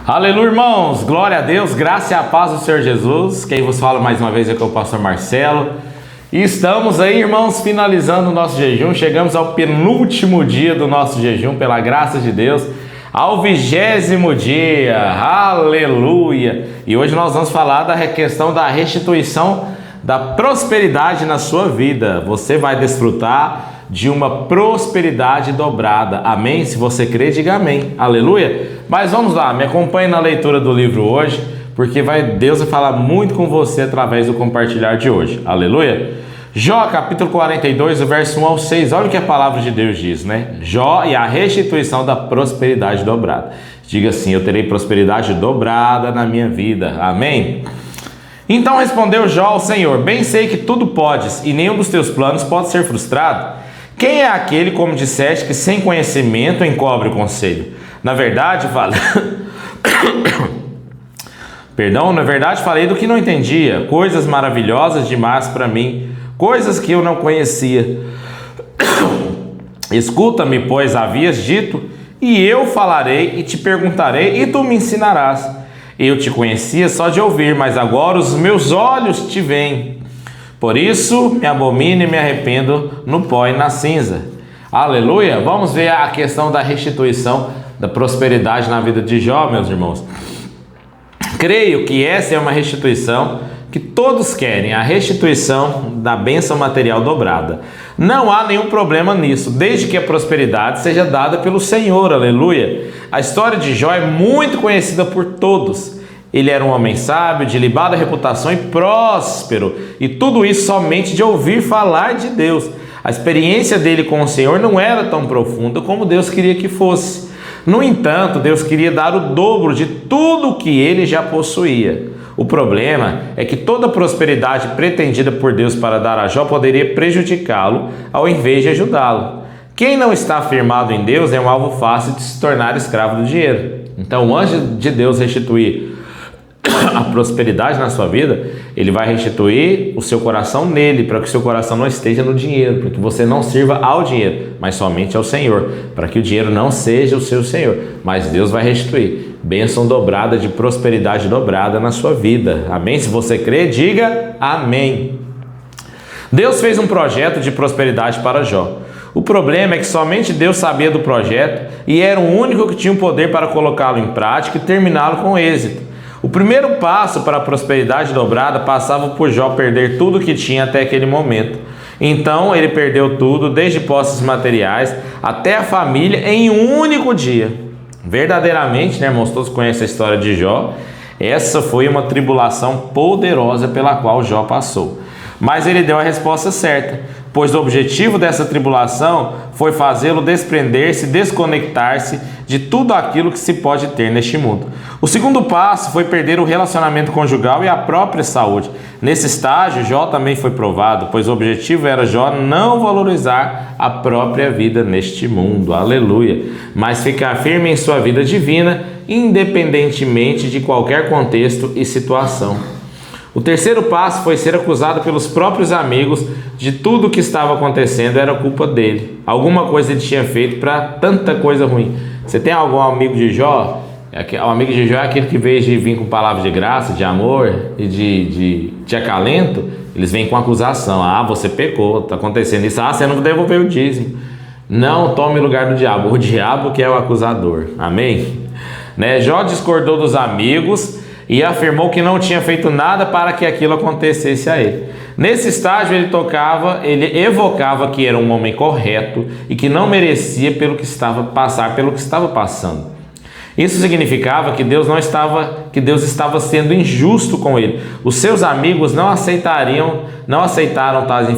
Aleluia, irmãos, glória a Deus, graça e a paz do Senhor Jesus. Quem vos fala mais uma vez é o pastor Marcelo. E estamos aí, irmãos, finalizando o nosso jejum. Chegamos ao penúltimo dia do nosso jejum, pela graça de Deus, ao 20º dia, aleluia. E hoje nós vamos falar da questão da restituição da prosperidade na sua vida. Você vai desfrutar de uma prosperidade dobrada, amém? Se você crê, diga amém, aleluia. Mas vamos lá, me acompanhe na leitura do livro hoje, porque Deus vai falar muito com você através do compartilhar de hoje, aleluia. Jó, capítulo 42, o verso 1 ao 6, olha o que a palavra de Deus diz, né? Jó e a restituição da prosperidade dobrada. Diga assim: eu terei prosperidade dobrada na minha vida, amém? Então respondeu Jó ao Senhor: bem sei que tudo podes, e nenhum dos teus planos pode ser frustrado. Quem é aquele, como disseste, que sem conhecimento encobre o conselho? Na verdade, falei do que não entendia, coisas maravilhosas demais para mim, coisas que eu não conhecia. Escuta-me, pois havias dito, e eu falarei e te perguntarei, e tu me ensinarás. Eu te conhecia só de ouvir, mas agora os meus olhos te veem. Por isso me abomino e me arrependo no pó e na cinza. Aleluia! Vamos ver a questão da restituição da prosperidade na vida de Jó, meus irmãos. Creio que essa é uma restituição que todos querem, a restituição da bênção material dobrada. Não há nenhum problema nisso, desde que a prosperidade seja dada pelo Senhor, aleluia. A história de Jó é muito conhecida por todos. Ele era um homem sábio, de ilibada reputação e próspero, e tudo isso somente de ouvir falar de Deus. A experiência dele com o Senhor não era tão profunda como Deus queria que fosse. No entanto, Deus queria dar o dobro de tudo o que ele já possuía. O problema é que toda a prosperidade pretendida por Deus para dar a Jó poderia prejudicá-lo ao invés de ajudá-lo. Quem não está firmado em Deus é um alvo fácil de se tornar escravo do dinheiro. Então, antes de Deus restituir a prosperidade na sua vida, Ele vai restituir o seu coração nele, para que o seu coração não esteja no dinheiro, para que você não sirva ao dinheiro, mas somente ao Senhor, para que o dinheiro não seja o seu Senhor, mas Deus vai restituir bênção dobrada, de prosperidade dobrada na sua vida, amém? Se você crê, diga amém. Deus fez um projeto de prosperidade para Jó. O problema é que somente Deus sabia do projeto e era o único que tinha o poder para colocá-lo em prática e terminá-lo com êxito. O primeiro passo para a prosperidade dobrada passava por Jó perder tudo que tinha até aquele momento. Então ele perdeu tudo, desde posses materiais até a família, em um único dia. Verdadeiramente, né, irmãos, todos conhecem a história de Jó. Essa foi uma tribulação poderosa pela qual Jó passou. Mas ele deu a resposta certa, pois o objetivo dessa tribulação foi fazê-lo desprender-se, desconectar-se de tudo aquilo que se pode ter neste mundo. O segundo passo foi perder o relacionamento conjugal e a própria saúde. Nesse estágio, Jó também foi provado, pois o objetivo era Jó não valorizar a própria vida neste mundo, aleluia, mas ficar firme em sua vida divina, independentemente de qualquer contexto e situação. O terceiro passo foi ser acusado pelos próprios amigos de tudo o que estava acontecendo era culpa dele. Alguma coisa ele tinha feito para tanta coisa ruim. Você tem algum amigo de Jó? O amigo de Jó é aquele que, em vez de vir com palavras de graça, de amor e de acalento, eles vêm com acusação. Ah, você pecou, está acontecendo isso. Ah, você não devolveu o dízimo. Não tome o lugar do diabo. O diabo que é o acusador. Amém? Né? Jó discordou dos amigos e afirmou que não tinha feito nada para que aquilo acontecesse a ele. Nesse estágio ele evocava que era um homem correto e que não merecia passar pelo que estava passando. Isso significava que Deus estava sendo injusto com ele. Os seus amigos não aceitaram tais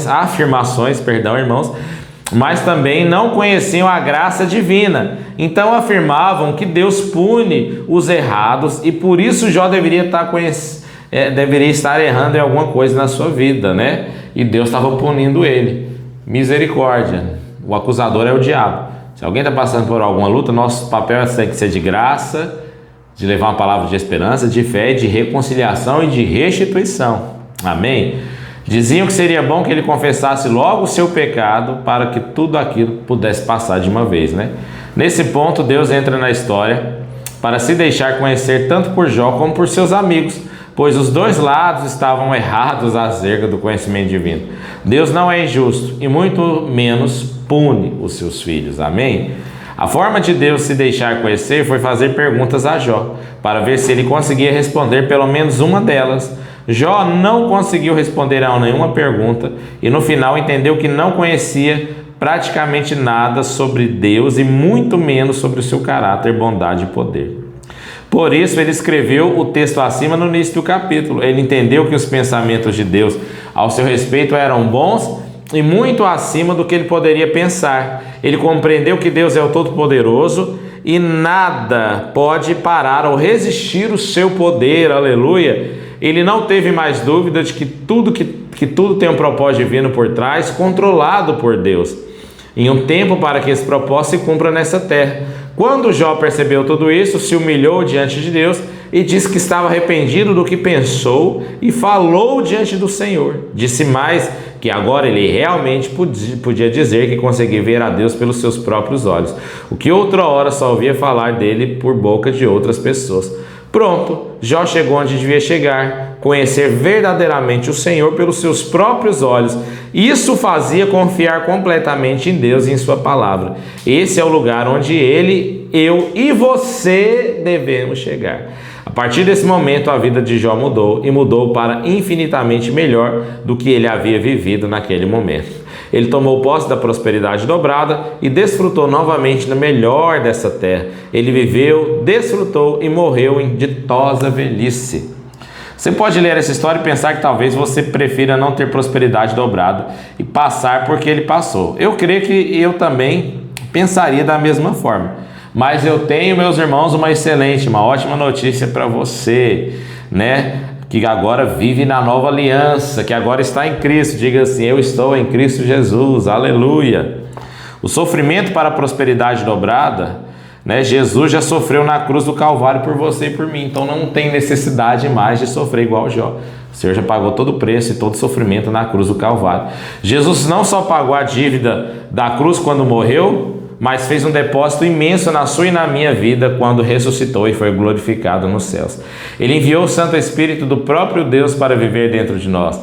afirmações, irmãos, mas também não conheciam a graça divina. Então afirmavam que Deus pune os errados e por isso Jó deveria estar errando em alguma coisa na sua vida, né? E Deus estava punindo ele. Misericórdia. O acusador é o diabo. Se alguém está passando por alguma luta, nosso papel tem que ser de graça, de levar uma palavra de esperança, de fé, de reconciliação e de restituição. Amém? Diziam que seria bom que ele confessasse logo o seu pecado para que tudo aquilo pudesse passar de uma vez, né? Nesse ponto, Deus entra na história para se deixar conhecer tanto por Jó como por seus amigos, pois os dois lados estavam errados acerca do conhecimento divino. Deus não é injusto e muito menos pune os seus filhos. Amém? A forma de Deus se deixar conhecer foi fazer perguntas a Jó, para ver se ele conseguia responder pelo menos uma delas. Jó não conseguiu responder a nenhuma pergunta e no final entendeu que não conhecia praticamente nada sobre Deus e muito menos sobre o seu caráter, bondade e poder. Por isso ele escreveu o texto acima no início do capítulo. Ele entendeu que os pensamentos de Deus ao seu respeito eram bons e muito acima do que ele poderia pensar. Ele compreendeu que Deus é o Todo-Poderoso e nada pode parar ou resistir o seu poder. Aleluia! Ele não teve mais dúvida de que tudo tem um propósito divino por trás, controlado por Deus, em um tempo para que esse propósito se cumpra nessa terra. Quando Jó percebeu tudo isso, se humilhou diante de Deus e disse que estava arrependido do que pensou e falou diante do Senhor. Disse mais que agora ele realmente podia dizer que conseguia ver a Deus pelos seus próprios olhos, o que outra hora só ouvia falar dele por boca de outras pessoas. Pronto, Jó chegou onde devia chegar, conhecer verdadeiramente o Senhor pelos seus próprios olhos. Isso fazia confiar completamente em Deus e em sua palavra. Esse é o lugar onde ele, eu e você devemos chegar. A partir desse momento, a vida de Jó mudou e mudou para infinitamente melhor do que ele havia vivido naquele momento. Ele tomou posse da prosperidade dobrada e desfrutou novamente do melhor dessa terra. Ele viveu, desfrutou e morreu em ditosa velhice. Você pode ler essa história e pensar que talvez você prefira não ter prosperidade dobrada e passar porque ele passou. Eu creio que eu também pensaria da mesma forma. Mas eu tenho, meus irmãos, uma ótima notícia para você, né? Que agora vive na nova aliança, que agora está em Cristo. Diga assim: eu estou em Cristo Jesus, aleluia. O sofrimento para a prosperidade dobrada, né? Jesus já sofreu na cruz do Calvário por você e por mim, então não tem necessidade mais de sofrer igual Jó. O Senhor já pagou todo o preço e todo o sofrimento na cruz do Calvário. Jesus não só pagou a dívida da cruz quando morreu, mas fez um depósito imenso na sua e na minha vida quando ressuscitou e foi glorificado nos céus. Ele enviou o Santo Espírito do próprio Deus para viver dentro de nós.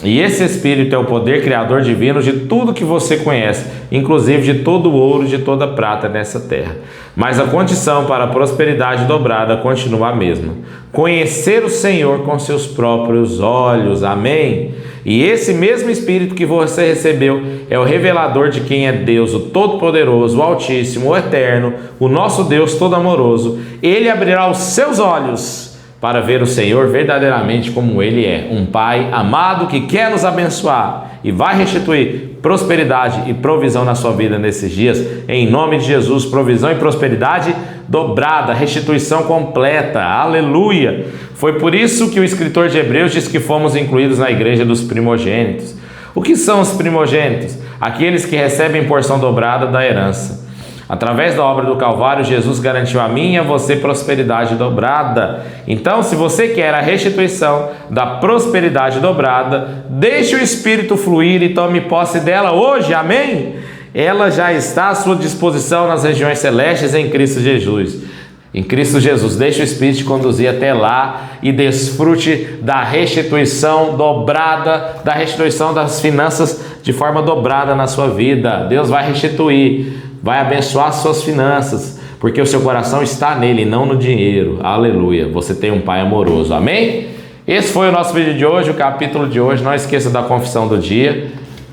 E esse Espírito é o poder criador divino de tudo que você conhece, inclusive de todo o ouro e de toda a prata nessa terra. Mas a condição para a prosperidade dobrada continua a mesma: conhecer o Senhor com seus próprios olhos. Amém? E esse mesmo Espírito que você recebeu é o revelador de quem é Deus, o Todo-Poderoso, o Altíssimo, o Eterno, o nosso Deus todo-amoroso. Ele abrirá os seus olhos para ver o Senhor verdadeiramente como Ele é, um Pai amado que quer nos abençoar e vai restituir prosperidade e provisão na sua vida nesses dias. Em nome de Jesus, provisão e prosperidade dobrada, restituição completa, aleluia! Foi por isso que o escritor de Hebreus diz que fomos incluídos na igreja dos primogênitos. O que são os primogênitos? Aqueles que recebem porção dobrada da herança. Através da obra do Calvário, Jesus garantiu a mim e a você prosperidade dobrada. Então, se você quer a restituição da prosperidade dobrada, deixe o Espírito fluir e tome posse dela hoje, amém? Ela já está à sua disposição nas regiões celestes em Cristo Jesus. Em Cristo Jesus, deixe o Espírito te conduzir até lá e desfrute da restituição dobrada, da restituição das finanças de forma dobrada na sua vida. Deus vai restituir, vai abençoar as suas finanças, porque o seu coração está nele, não no dinheiro. Aleluia, você tem um Pai amoroso, amém? Esse foi o nosso vídeo de hoje, o capítulo de hoje. Não esqueça da confissão do dia,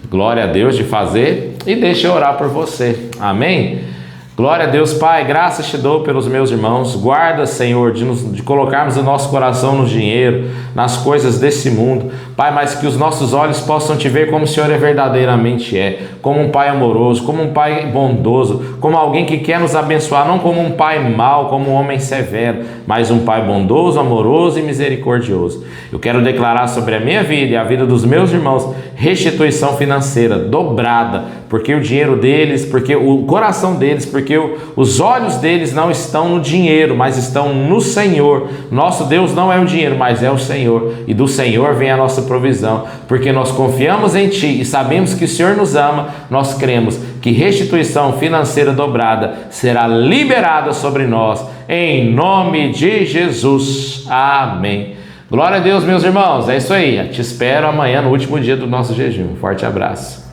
glória a Deus, de fazer, e deixe eu orar por você, amém? Glória a Deus, Pai, graças te dou pelos meus irmãos. Guarda, Senhor, de colocarmos o nosso coração no dinheiro, nas coisas desse mundo. Pai, mas que os nossos olhos possam te ver como o Senhor verdadeiramente é, como um Pai amoroso, como um Pai bondoso, como alguém que quer nos abençoar, não como um Pai mau, como um homem severo, mas um Pai bondoso, amoroso e misericordioso. Eu quero declarar sobre a minha vida e a vida dos meus irmãos restituição financeira dobrada, porque o dinheiro deles, porque o coração deles, porque os olhos deles não estão no dinheiro, mas estão no Senhor. Nosso Deus não é o dinheiro, mas é o Senhor, e do Senhor vem a nossa provisão, porque nós confiamos em Ti e sabemos que o Senhor nos ama. Nós cremos que restituição financeira dobrada será liberada sobre nós, em nome de Jesus. Amém. Glória a Deus, meus irmãos. É isso aí. Te espero amanhã no último dia do nosso jejum. Forte abraço.